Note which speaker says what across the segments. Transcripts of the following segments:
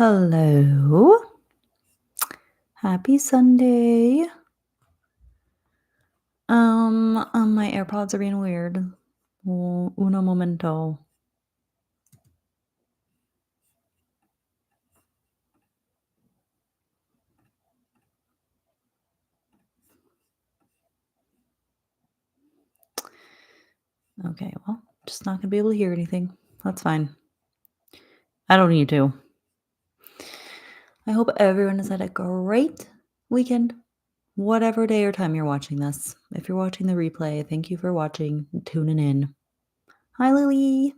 Speaker 1: Hello. Happy Sunday. My AirPods are being weird. Uno momento. Okay, well, just not gonna be able to hear anything. That's fine. I don't need to. I hope everyone has had a great weekend, whatever day or time you're watching this. If you're watching the replay, thank you for watching and tuning in. Hi, Lily.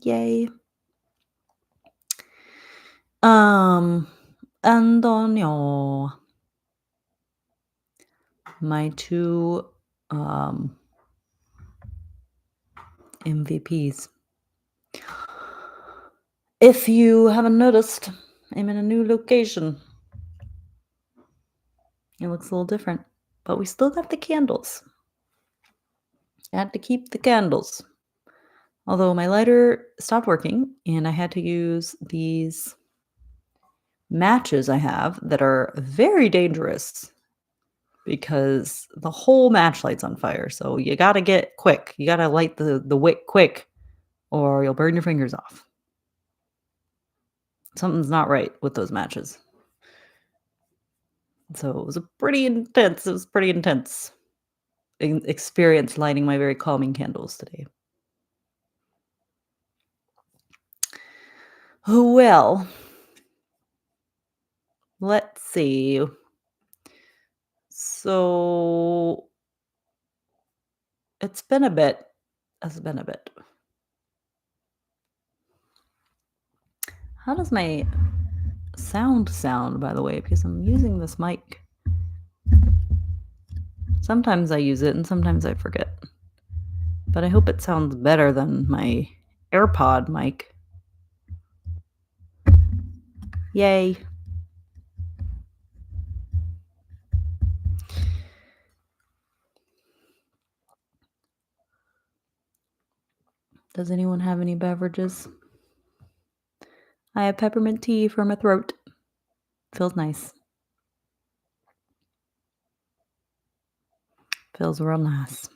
Speaker 1: Yay. Antonio. My two MVPs. If you haven't noticed, I'm in a new location. It looks a little different, but we still got the candles. I had to keep the candles. Although my lighter stopped working and I had to use these matches I have that are very dangerous because the whole match light's on fire. So you got to get quick. You got to light the wick quick or you'll burn your fingers off. Something's not right with those matches. So it was pretty intense experience lighting my very calming candles today. Well, let's see. So it's been a bit. It's been a bit. How does my sound, by the way? Because I'm using this mic. Sometimes I use it and sometimes I forget. But I hope it sounds better than my AirPod mic. Yay. Does anyone have any beverages? I have peppermint tea for my throat. Feels nice. Feels real nice.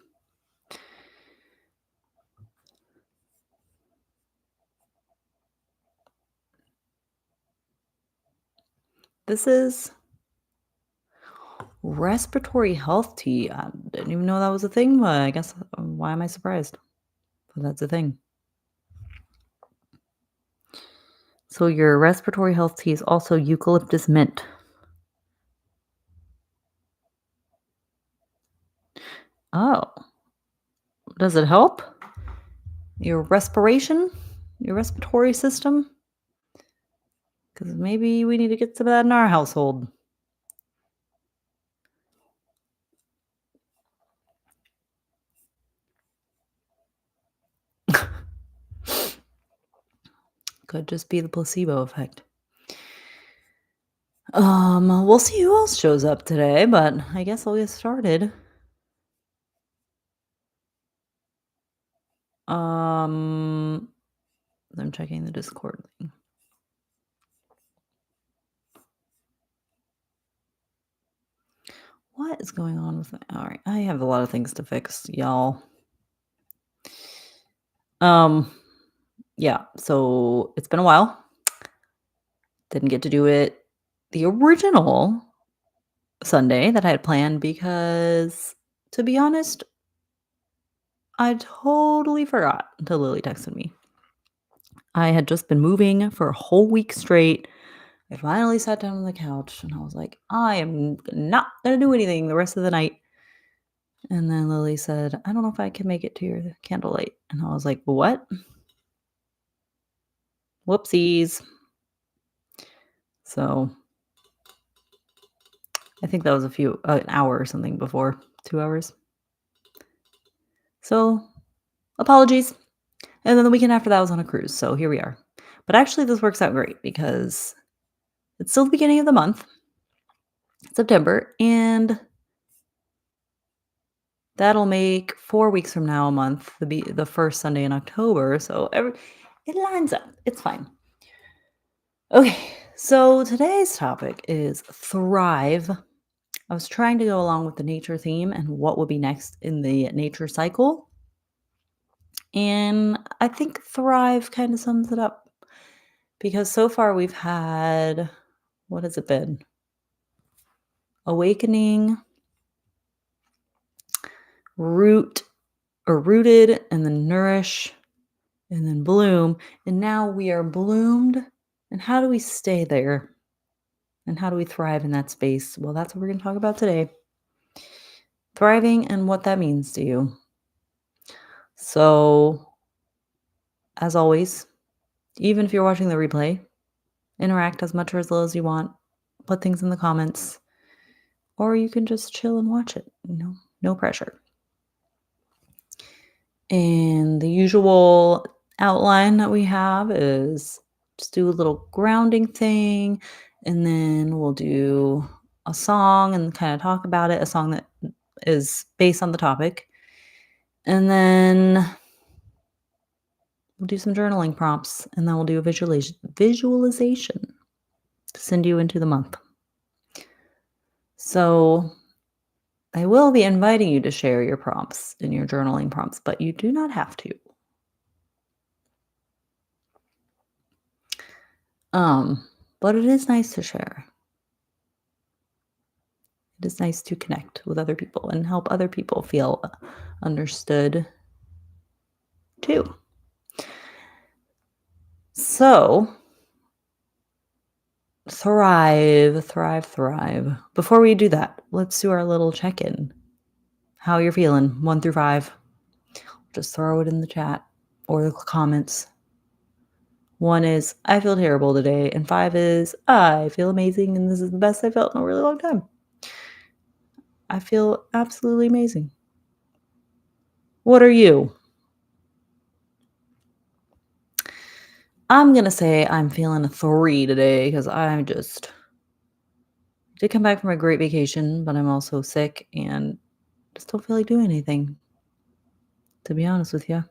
Speaker 1: This is respiratory health tea. I didn't even know that was a thing, but I guess why am I surprised? But that's a thing. So your respiratory health tea is also eucalyptus mint. Oh. Does it help? Your respiration? Your respiratory system? Because maybe we need to get some of that in our household. Could just be the placebo effect. We'll see who else shows up today, but I guess I'll get started. I'm checking the Discord thing. What is going on with that? All right, I have a lot of things to fix, y'all. Yeah, so it's been a while. Didn't get to do it the original Sunday that I had planned because, to be honest, I totally forgot until Lily texted me. I had just been moving for a whole week straight. I finally sat down on the couch and I was like, I am not going to do anything the rest of the night. And then Lily said, I don't know if I can make it to your candlelight. And I was like, what? Whoopsies. So I think that was an hour or something before, 2 hours. So apologies. And then the weekend after that I was on a cruise. So here we are. But actually this works out great because it's still the beginning of the month, September, and that'll make 4 weeks from now a month, the first Sunday in October. So it lines up. It's fine. Okay, so today's topic is thrive. I was trying to go along with the nature theme and what will be next in the nature cycle. And I think thrive kind of sums it up because so far we've had, what has it been? Awakening, root or rooted, and then nourish, and then bloom. And now we are bloomed. And how do we stay there? And how do we thrive in that space? Well, that's what we're going to talk about today. Thriving and what that means to you. So, as always, even if you're watching the replay, interact as much or as little as you want. Put things in the comments, or you can just chill and watch it. No pressure. And the usual outline that we have is just do a little grounding thing, and then we'll do a song and kind of talk about it, a song that is based on the topic. And then we'll do some journaling prompts, and then we'll do a visualization to send you into the month. So I will be inviting you to share your prompts and your journaling prompts, but you do not have to. But it is nice to share. It is nice to connect with other people and help other people feel understood too. So, thrive. Before we do that, let's do our little check-in. How you're feeling, 1 through 5. Just throw it in the chat or the comments. 1 is, I feel terrible today, and 5 is, I feel amazing, and this is the best I felt in a really long time. I feel absolutely amazing. What are you? I'm going to say I'm feeling a 3 today because I just did come back from a great vacation, but I'm also sick and just don't feel like doing anything, to be honest with you.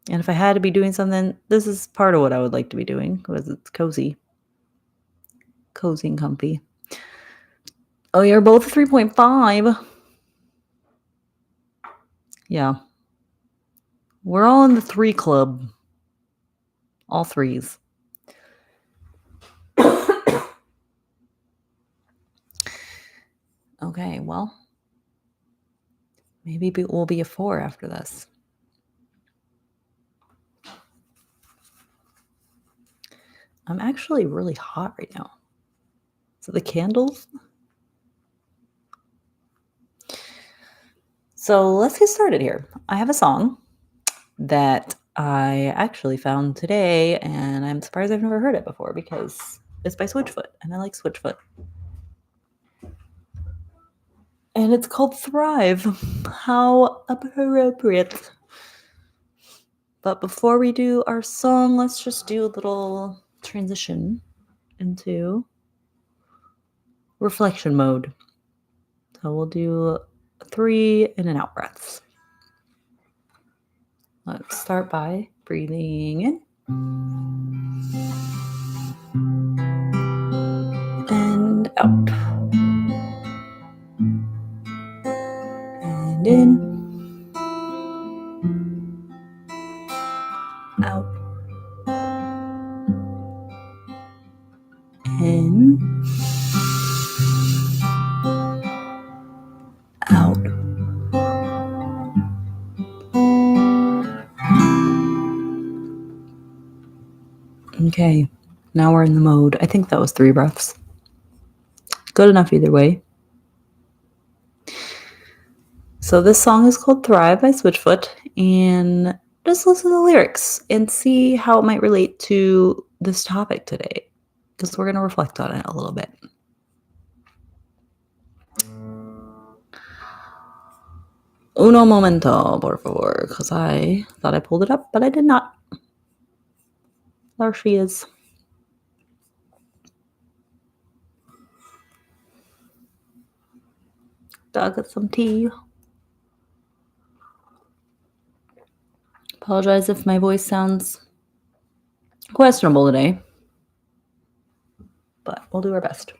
Speaker 1: And if I had to be doing something, this is part of what I would like to be doing because it's cozy and comfy. Oh, you're both 3.5. Yeah. We're all in the 3 club. All 3s. Okay, well, maybe we'll be a 4 after this. I'm actually really hot right now. So the candles? So let's get started here. I have a song that I actually found today, and I'm surprised I've never heard it before because it's by Switchfoot, and I like Switchfoot. And it's called Thrive. How appropriate. But before we do our song, let's just do a little transition into reflection mode. So we'll do 3 in and out breaths. Let's start by breathing in and out. And in, out, in, out. Okay, now we're in the mode. I think that was 3 breaths. Good enough either way. So this song is called Thrive by Switchfoot, and just listen to the lyrics and see how it might relate to this topic today, because we're going to reflect on it a little bit. Uno momento, por favor, because I thought I pulled it up, but I did not. There she is. Gotta get some tea. Apologize if my voice sounds questionable today, but we'll do our best.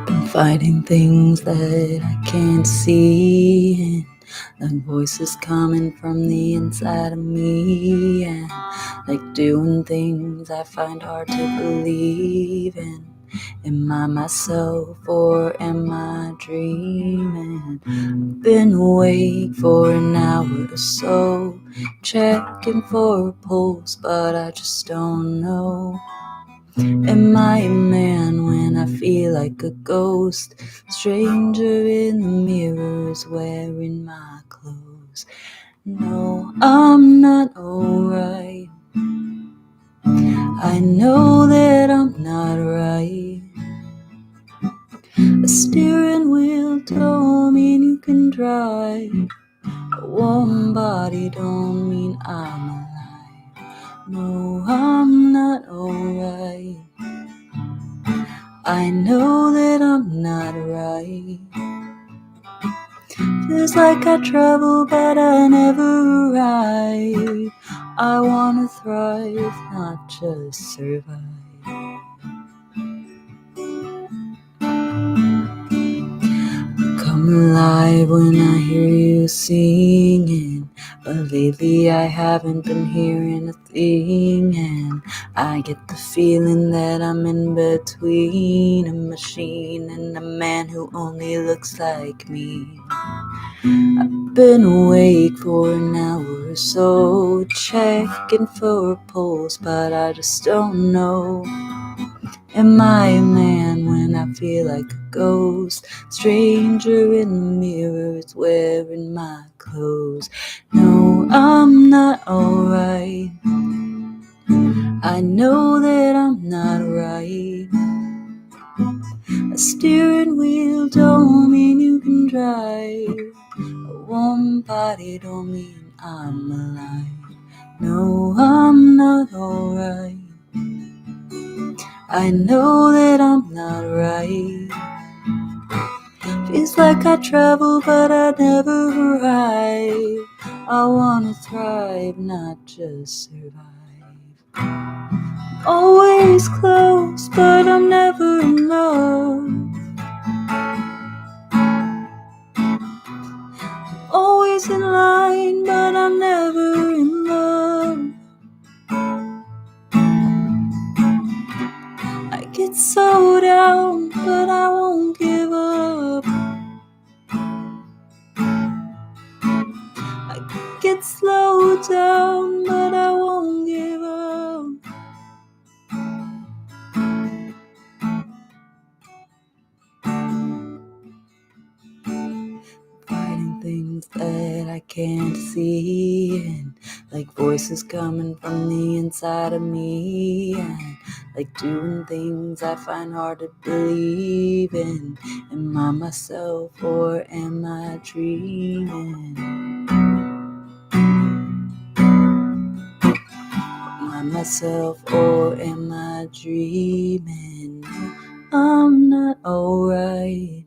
Speaker 1: Been fighting things that I can't see, and like voices coming from the inside of me, and like doing things I find hard to believe in. Am I myself or am I dreaming? I've been awake for an hour or so, checking for a pulse, but I just don't know. Am I a man when I feel like a ghost? Stranger in the mirrors wearing my clothes. No, I'm not alright. I know that I'm not right. A steering wheel don't mean you can drive. A warm body don't mean I'm alive. No, I'm not alright. I know that I'm not right. Feels like I travel but I never arrive. I wanna thrive, not just survive. Come alive when I hear you singing, but lately I haven't been hearing a thing, and I get the feeling that I'm in between a machine and a man who only looks like me. I've been awake for an hour or so, checking for a pulse, but I just don't know. Am I a man when I feel like a ghost? Stranger in the mirrors wearing my clothes. No, I'm not alright. I know that I'm not right. A steering wheel don't mean you can drive. A warm body don't mean I'm alive. No, I'm not alright. I know that I'm not right. Feels like I travel but I never arrive. I wanna thrive, not just survive. Always close but I'm never in love. Always in line but I'm never in love. I get so down but I won't give up. I get slowed down but I won't give up. Fighting things that I can't see, and like voices coming from the inside of me, and like doing things I find hard to believe in. Am I myself or am I dreaming? Am I myself or am I dreaming? I'm not alright.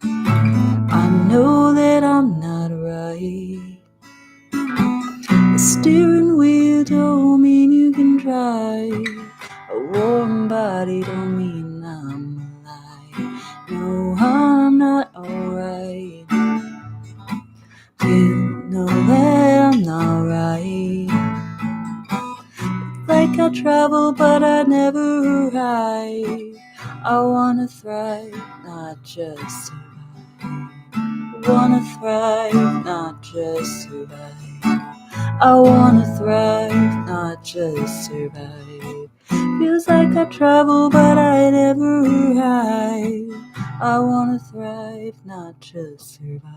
Speaker 1: I know that I'm not right. The steering wheel don't mean you can drive. A warm body don't mean I'm alive. No, I'm not alright. You know that I'm not right. Like I travel but I never arrive. I wanna thrive, not just survive. Wanna thrive, not just survive. I wanna thrive, not just survive. Feels like I travel but I never arrive. I wanna thrive, not just survive.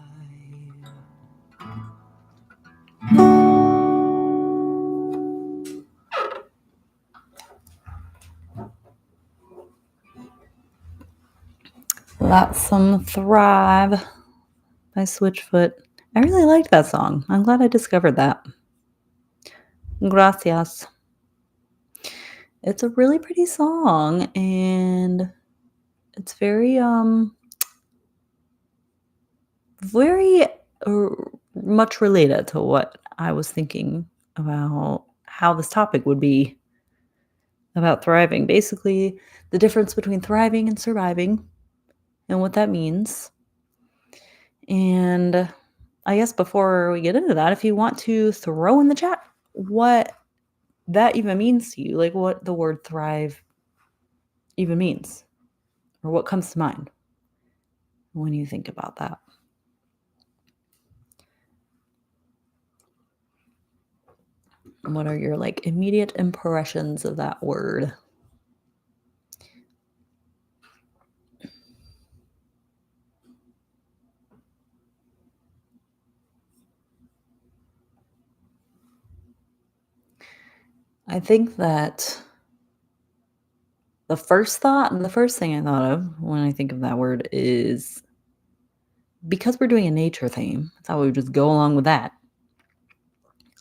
Speaker 1: That's some Thrive by Switchfoot. I really liked that song. I'm glad I discovered that. Gracias. It's a really pretty song, and it's very, uh, much related to what I was thinking about how this topic would be about thriving. Basically, the difference between thriving and surviving and what that means. And I guess before we get into that, if you want to throw in the chat what that even means to you, like what the word thrive even means, or what comes to mind when you think about that. What are your like immediate impressions of that word? I think that the first thought and the first thing I thought of when I think of that word is because we're doing a nature theme, I thought we would just go along with that.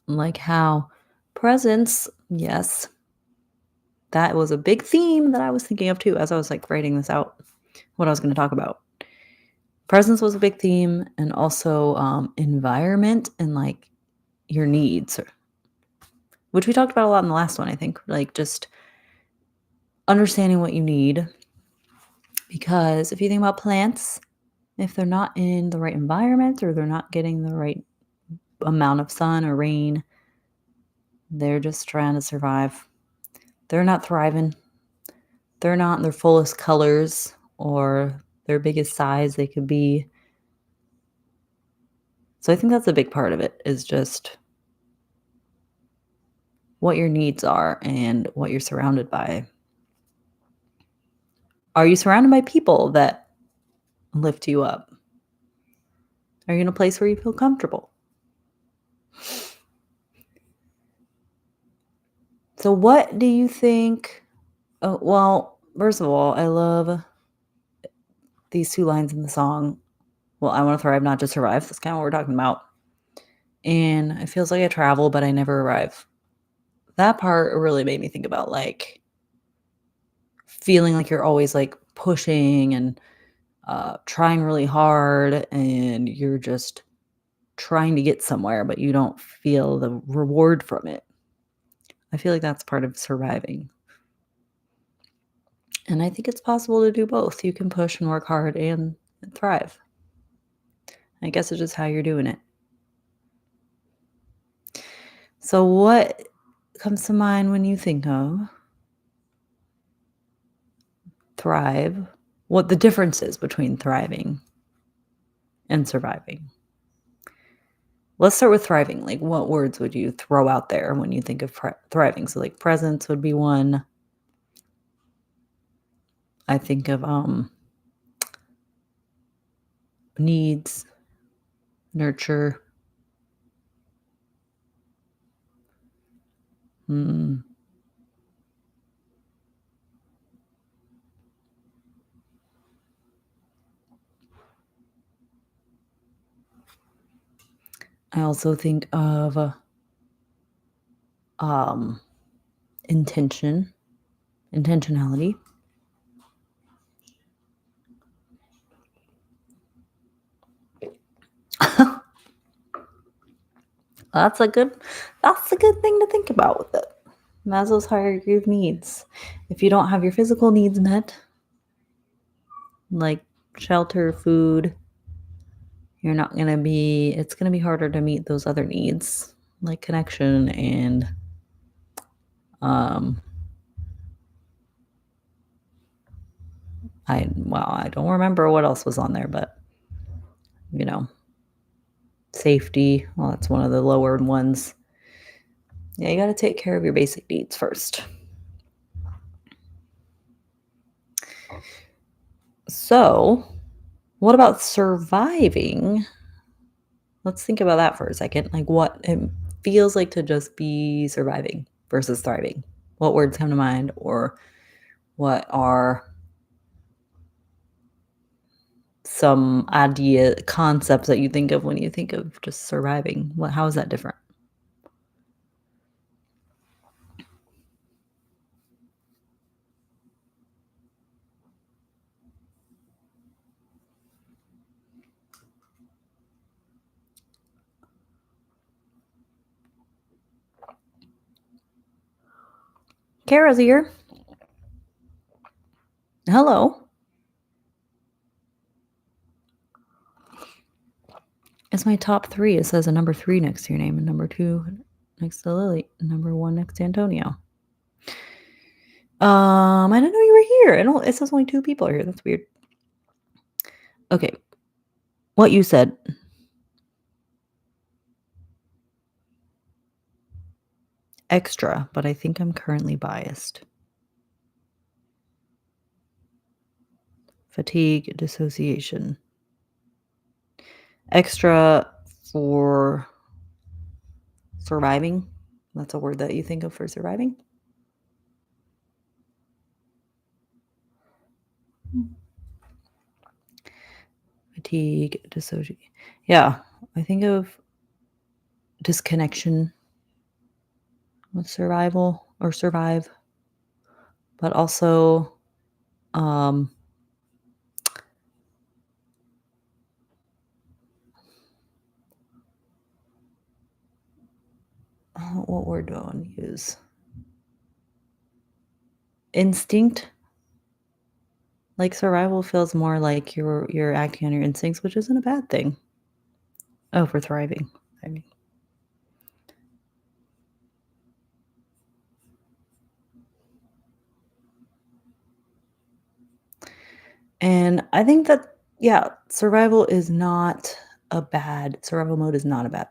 Speaker 1: Like how presence, yes, that was a big theme that I was thinking of too as I was like writing this out, what I was going to talk about. Presence was a big theme, and also environment and like your needs, which we talked about a lot in the last one, I think, like just understanding what you need. Because if you think about plants, if they're not in the right environment or they're not getting the right amount of sun or rain, they're just trying to survive. They're not thriving. They're not in their fullest colors or their biggest size they could be. So I think that's a big part of it, is just what your needs are and what you're surrounded by. Are you surrounded by people that lift you up? Are you in a place where you feel comfortable? So what do you think? Oh, well, first of all, I love these two lines in the song. Well, I want to thrive, not just survive. That's kind of what we're talking about. And it feels like I travel, but I never arrive. That part really made me think about like feeling like you're always like pushing and trying really hard, and you're just trying to get somewhere, but you don't feel the reward from it. I feel like that's part of surviving. And I think it's possible to do both. You can push and work hard and thrive. I guess it's just how you're doing it. So, what comes to mind when you think of thrive? What the difference is between thriving and surviving? Let's start with thriving. Like, what words would you throw out there when you think of thriving? So, like, presence would be one. I think of needs, nurture. Hmm. I also think of um, intention, intentionality. That's a good thing to think about with it. Maslow's hierarchy of needs. If you don't have your physical needs met, like shelter, food, it's going to be harder to meet those other needs, like connection and um I don't remember what else was on there, but you know, safety, well, that's one of the lower ones. Yeah, you got to take care of your basic needs first. So, what about surviving? Let's think about that for a second. Like what it feels like to just be surviving versus thriving. What words come to mind, or what are some concepts that you think of when you think of just surviving? How is that different? Kara's here. Hello. It's my top 3. It says a number 3 next to your name and number 2 next to Lily and number 1 next to Antonio. I didn't know you were here. It says only 2 people are here. That's weird. Okay. What you said. Extra, but I think I'm currently biased. Fatigue, dissociation. Extra for surviving. That's a word that you think of for surviving. Fatigue, dissociation. Yeah, I think of disconnection with survival or survive, but also what word do I want to use? Instinct. Like survival feels more like you're acting on your instincts, which isn't a bad thing. Oh, for thriving. I mean. And I think that, yeah, survival mode is not a bad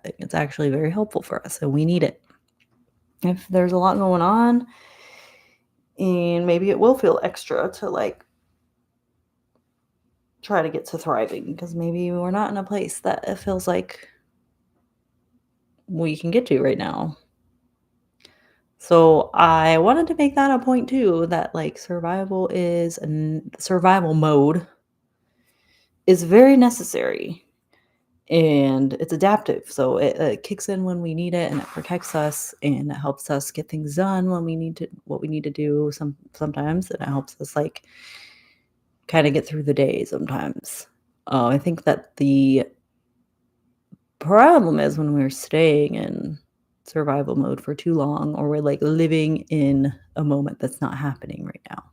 Speaker 1: thing. It's actually very helpful for us, and we need it. If there's a lot going on, and maybe it will feel extra to like try to get to thriving, because maybe we're not in a place that it feels like we can get to right now. So I wanted to make that a point too, that like survival mode is very necessary. And it's adaptive, so it kicks in when we need it, and it protects us, and it helps us get things done when we need to, what we need to do sometimes, and it helps us like kind of get through the day sometimes. I think that the problem is when we're staying in survival mode for too long, or we're like living in a moment that's not happening right now.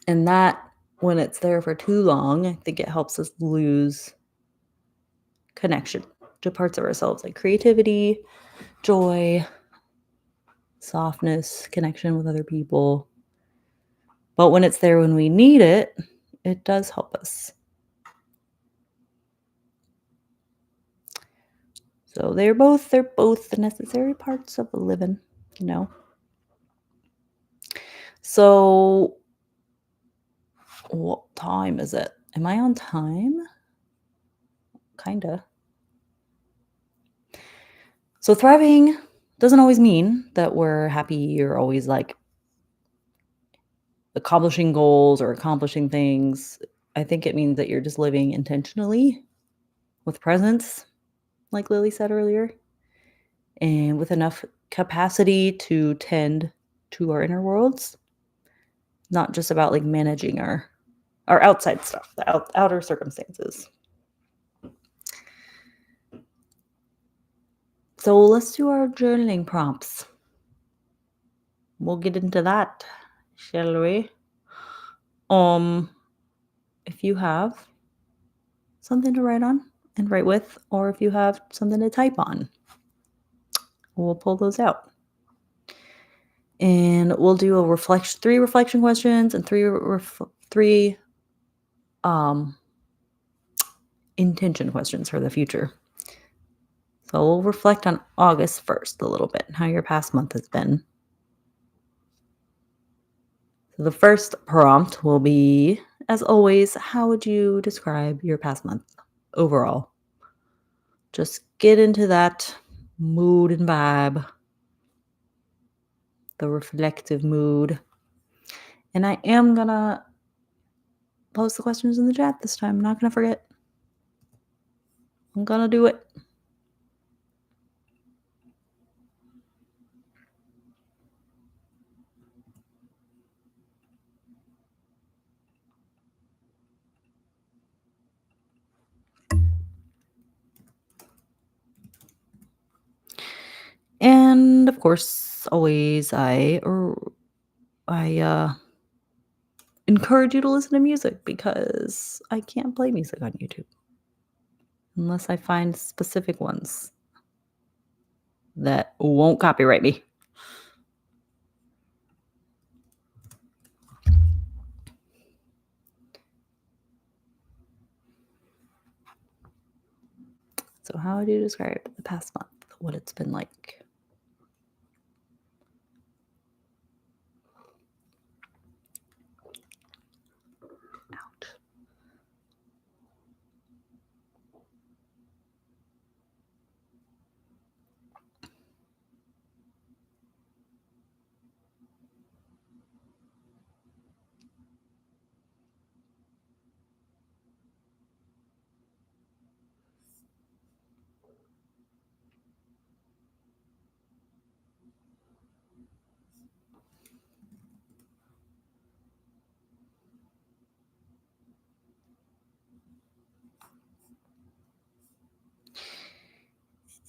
Speaker 1: And that, when it's there for too long, I think it helps us lose connection to parts of ourselves like creativity, joy, softness, connection with other people. But when it's there when we need it, it does help us. So they're both the necessary parts of living, you know. So what time is it? Am I on time? Kinda. So thriving doesn't always mean that we're happy or always like accomplishing goals or accomplishing things. I think it means that you're just living intentionally with presence, like Lily said earlier, and with enough capacity to tend to our inner worlds, not just about like managing our outside stuff, the outer circumstances. So let's do our journaling prompts. We'll get into that, shall we? If you have something to write on and write with, or if you have something to type on, we'll pull those out. And we'll do 3 reflection questions and 3 intention questions for the future. So we'll reflect on August 1st a little bit, how your past month has been. So the first prompt will be, as always, how would you describe your past month overall? Just get into that mood and vibe, the reflective mood. And I am gonna post the questions in the chat this time. I'm not gonna forget. I'm gonna do it. And of course, always, encourage you to listen to music because I can't play music on YouTube unless I find specific ones that won't copyright me. So how would you describe the past month? What it's been like? Ouch.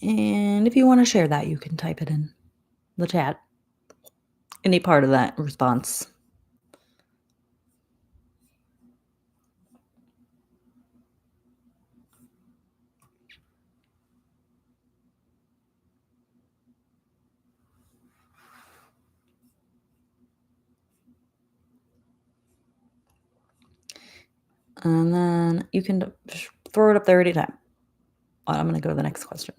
Speaker 1: And if you want to share that, you can type it in the chat. Any part of that response. And then you can throw it up there anytime. I'm going to go to the next question.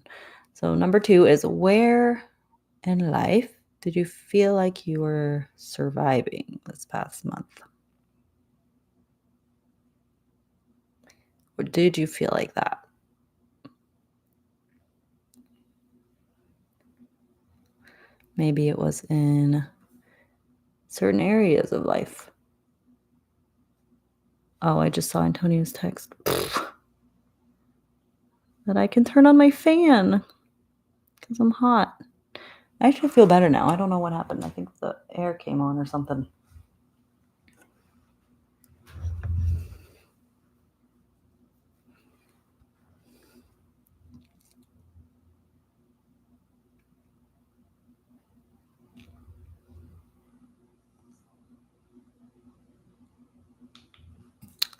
Speaker 1: So number 2 is, where in life did you feel like you were surviving this past month? Or did you feel like that? Maybe it was in certain areas of life. Oh, I just saw Antonio's text. That I can turn on my fan because I'm hot. I actually feel better now. I don't know what happened. I think the air came on or something.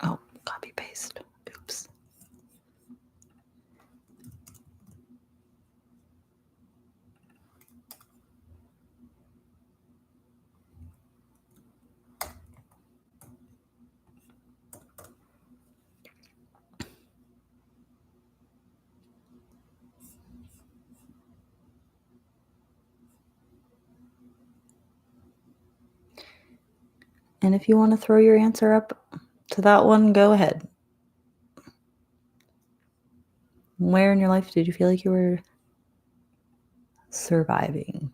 Speaker 1: Oh, copy paste. Oops. And if you want to throw your answer up to that one, go ahead. Where in your life did you feel like you were surviving?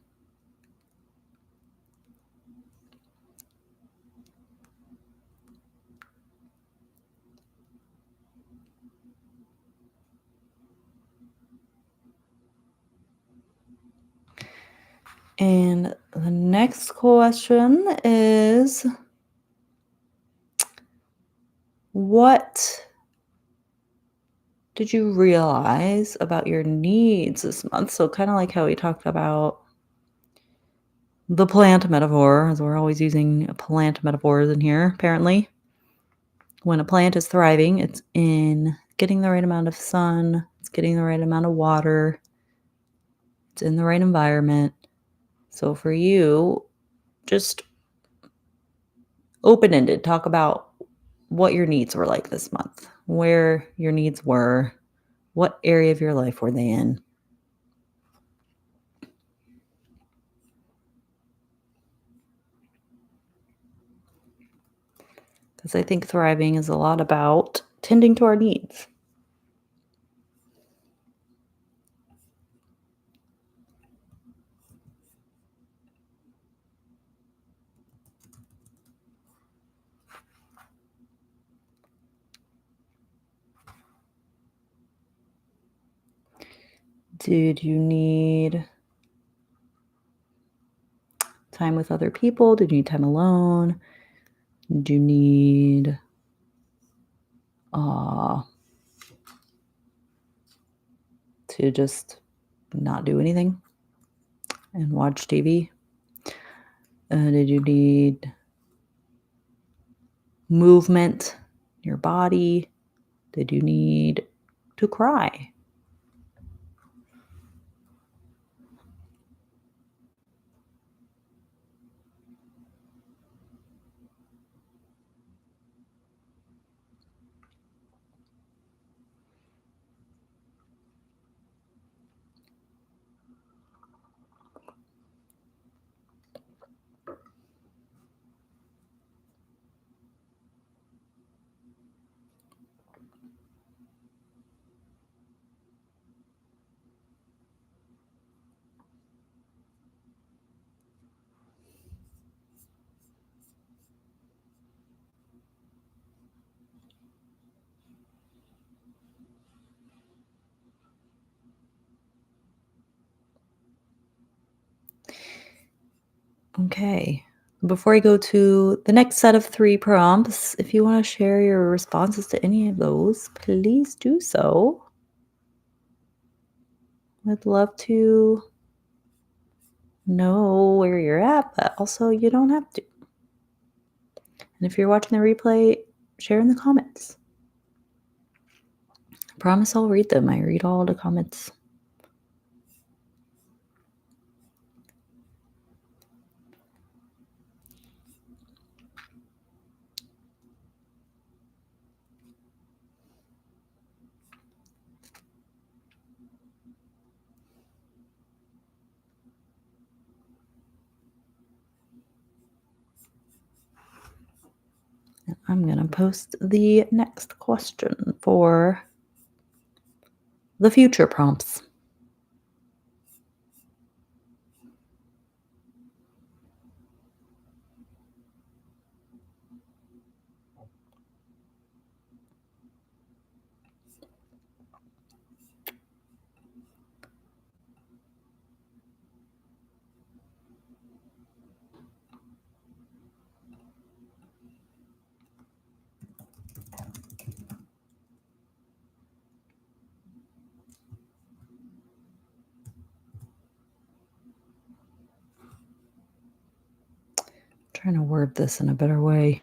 Speaker 1: And the next question is, what did you realize about your needs this month? So kind of like how we talked about the plant metaphor, as we're always using plant metaphors in here, apparently. When a plant is thriving, it's in getting the right amount of sun, it's getting the right amount of water, it's in the right environment. So for you, just open-ended, talk about what your needs were like this month, where your needs were, what area of your life were they in? Because I think thriving is a lot about tending to our needs. Did you need time with other people? Did you need time alone? Did you need to just not do anything and watch TV? Did you need movement in your body? Did you need to cry? Okay. Before I go to the next set of 3 prompts, if you want to share your responses to any of those, please do so. I'd love to know where you're at, but also you don't have to. And if you're watching the replay, share in the comments. I promise I'll read them. I read all the comments. I'm going to post the next question for the future prompts. Trying to word this in a better way.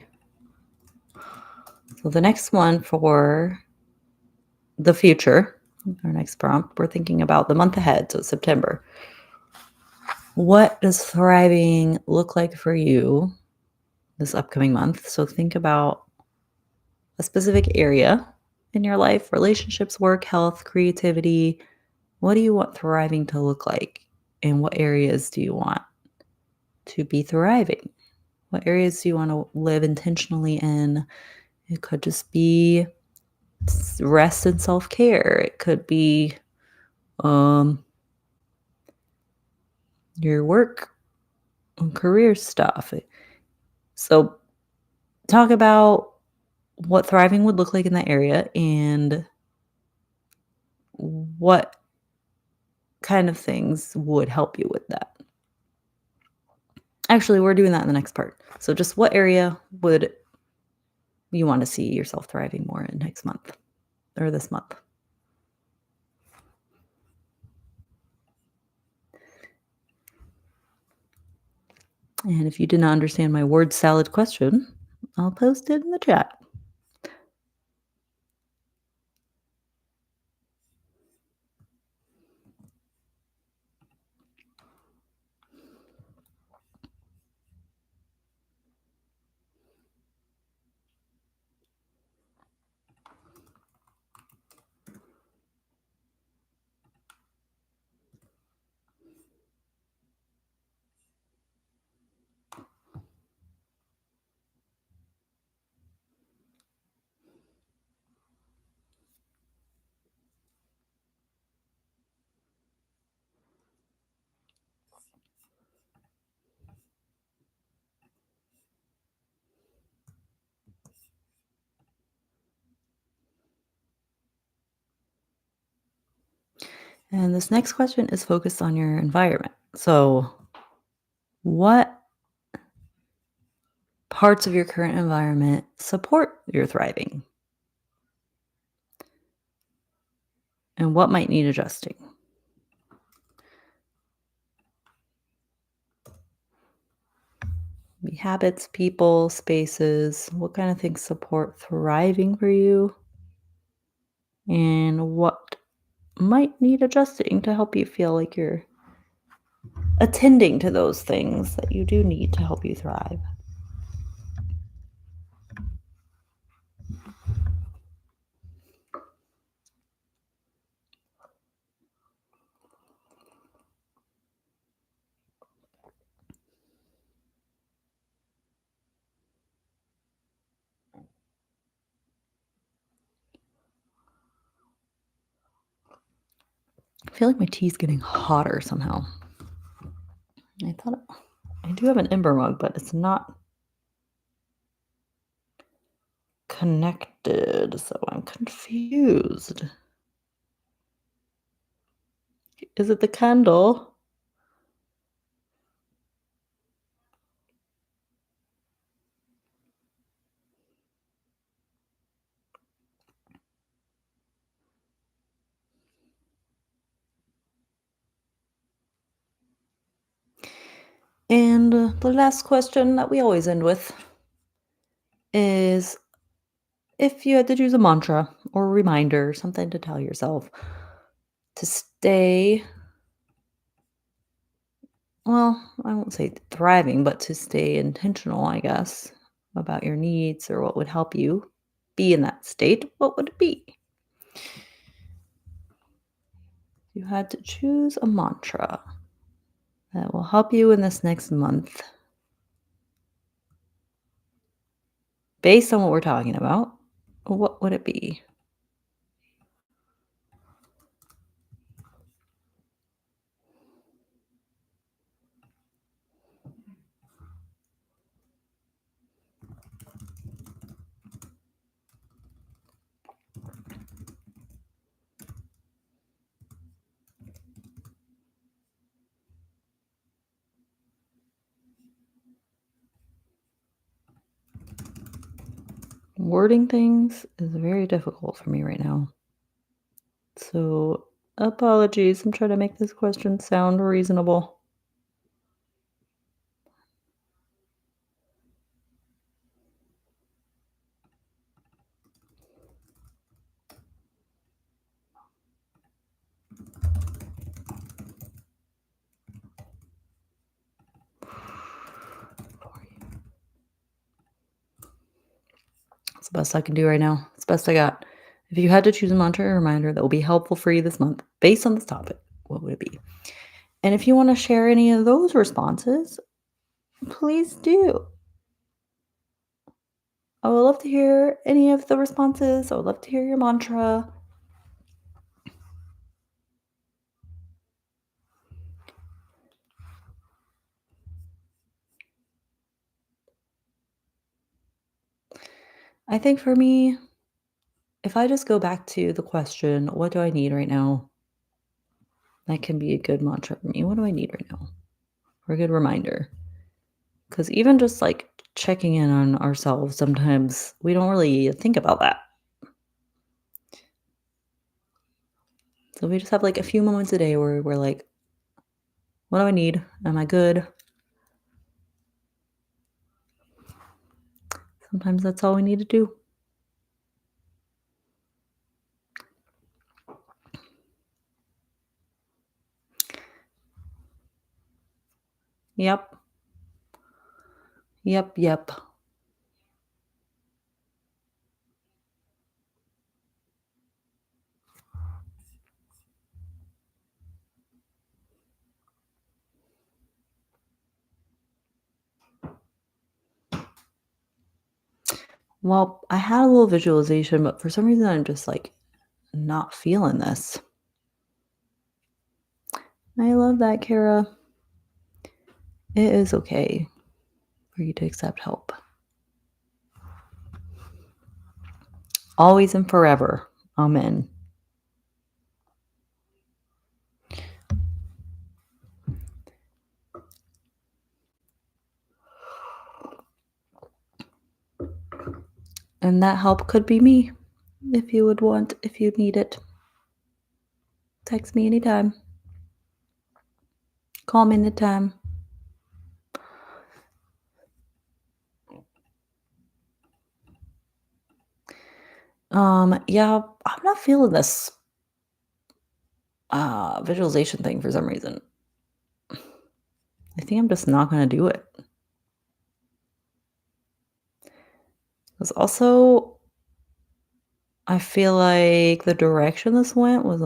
Speaker 1: So the next one for the future, our next prompt, we're thinking about the month ahead, so September. What does thriving look like for you this upcoming month? So think about a specific area in your life, relationships, work, health, creativity. What do you want thriving to look like? And what areas do you want to be thriving? What areas do you want to live intentionally in? It could just be rest and self-care. It could be your work and career stuff. So talk about what thriving would look like in that area and what kind of things would help you with that. Actually, we're doing that in the next part. So just what area would you want to see yourself thriving more in next month or this month? And if you did not understand my word salad question, I'll post it in the chat. And this next question is focused on your environment. So, what parts of your current environment support your thriving? And what might need adjusting? Be habits, people, spaces. What kind of things support thriving for you? And what might need adjusting to help you feel like you're attending to those things that you do need to help you thrive. I feel like my tea's getting hotter somehow. I thought I do have an ember mug, but it's not connected, so I'm confused. Is it the candle? And the last question that we always end with is if you had to choose a mantra or a reminder, something to tell yourself to stay, well, I won't say thriving, but to stay intentional, I guess, about your needs or what would help you be in that state, what would it be? You had to choose a mantra that will help you in this next month based on what we're talking about. What would it be? Wording things is very difficult for me right now. So, apologies. I'm trying to make this question sound reasonable. It's the best I can do right now. It's the best I got. If you had to choose a mantra or reminder that will be helpful for you this month based on this topic, what would it be? And if you want to share any of those responses, please do. I would love to hear any of the responses. I would love to hear your mantra. I think for me, if I just go back to the question, what do I need right now? That can be a good mantra for me. What do I need right now? Or a good reminder. Because even just like checking in on ourselves, sometimes we don't really think about that. So we just have like a few moments a day where we're like, what do I need? Am I good? Sometimes that's all we need to do. Yep. Yep. Yep. Well, I had a little visualization, but for some reason I'm just like not feeling this. I love that, Kara. It is okay for you to accept help. Always and forever. Amen. And that help could be me if you would want, if you need it. Text me anytime. Call me anytime. Yeah, I'm not feeling this visualization thing for some reason. I think I'm just not gonna do it. Because also, I feel like the direction this went was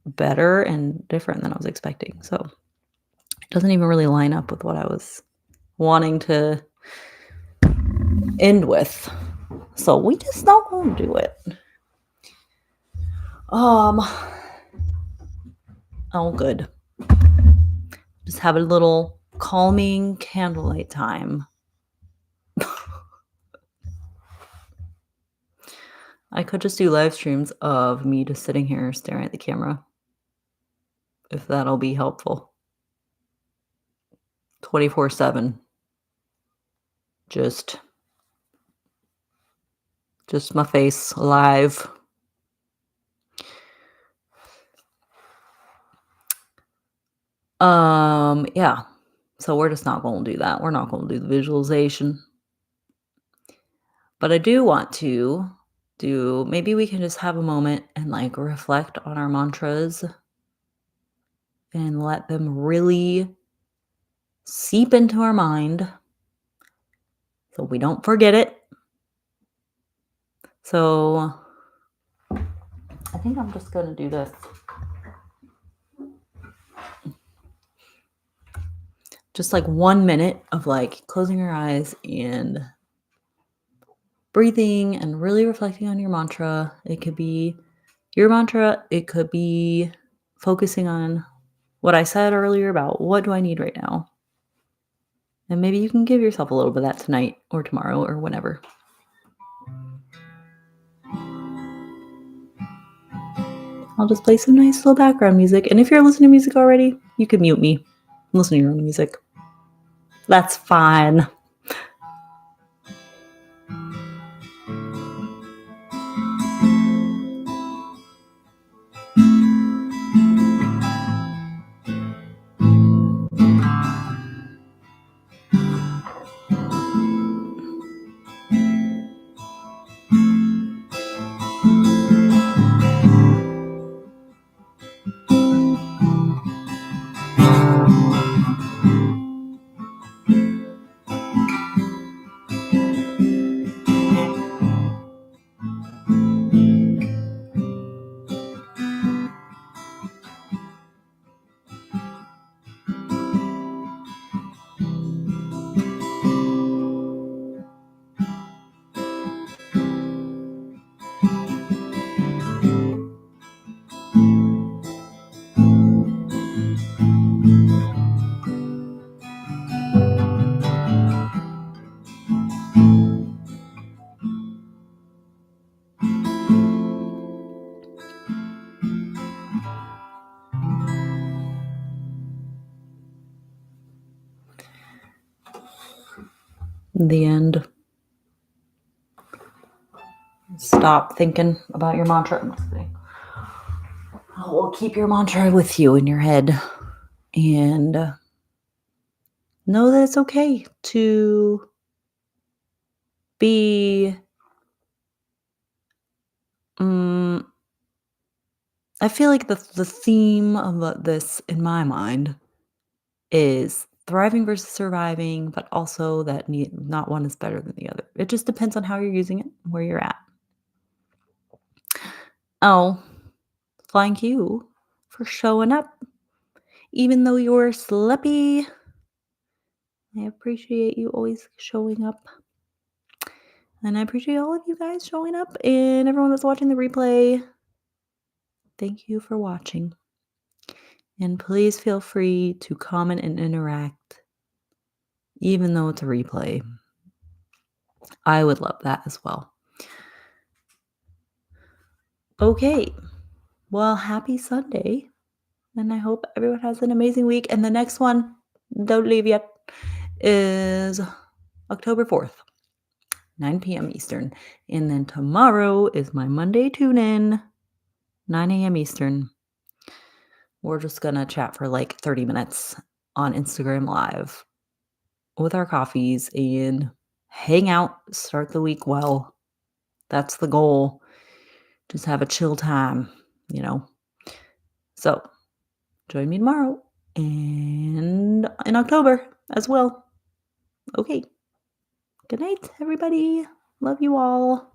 Speaker 1: better and different than I was expecting. So it doesn't even really line up with what I was wanting to end with. So we just not gonna do it. Um oh good. Just have a little calming candlelight time. I could just do live streams of me just sitting here staring at the camera, if that'll be helpful. 24/7. Just my face live. Yeah. So we're just not gonna do that. We're not gonna do the visualization. But I do want to do maybe we can just have a moment and like reflect on our mantras and let them really seep into our mind so we don't forget it. So I think I'm just gonna do this. Just like 1 minute of like closing your eyes and breathing and really reflecting on your mantra. It could be your mantra, it could be focusing on what I said earlier about what do I need right now. And maybe you can give yourself a little bit of that tonight or tomorrow or whenever. I'll just play some nice little background music. And if you're listening to music already, you can mute me. Listen to your own music. That's fine. In the end, stop thinking about your mantra. I'm just kidding. Well, keep your mantra with you in your head and know that it's okay to be. I feel like the theme of this in my mind is thriving versus surviving, but also that not one is better than the other. It just depends on how you're using it, where you're at. Oh, thank you for showing up, even though you're sleepy. I appreciate you always showing up. And I appreciate all of you guys showing up and everyone that's watching the replay. Thank you for watching. And please feel free to comment and interact, even though it's a replay. I would love that as well. Okay. Well, happy Sunday. And I hope everyone has an amazing week. And the next one, don't leave yet, is October 4th, 9 p.m. Eastern. And then tomorrow is my Monday tune in, 9 a.m. Eastern. We're just going to chat for like 30 minutes on Instagram Live with our coffees and hang out, start the week well. That's the goal. just have a chill time, you know? So, join me tomorrow and in October as well. Okay. Good night, everybody. Love you all.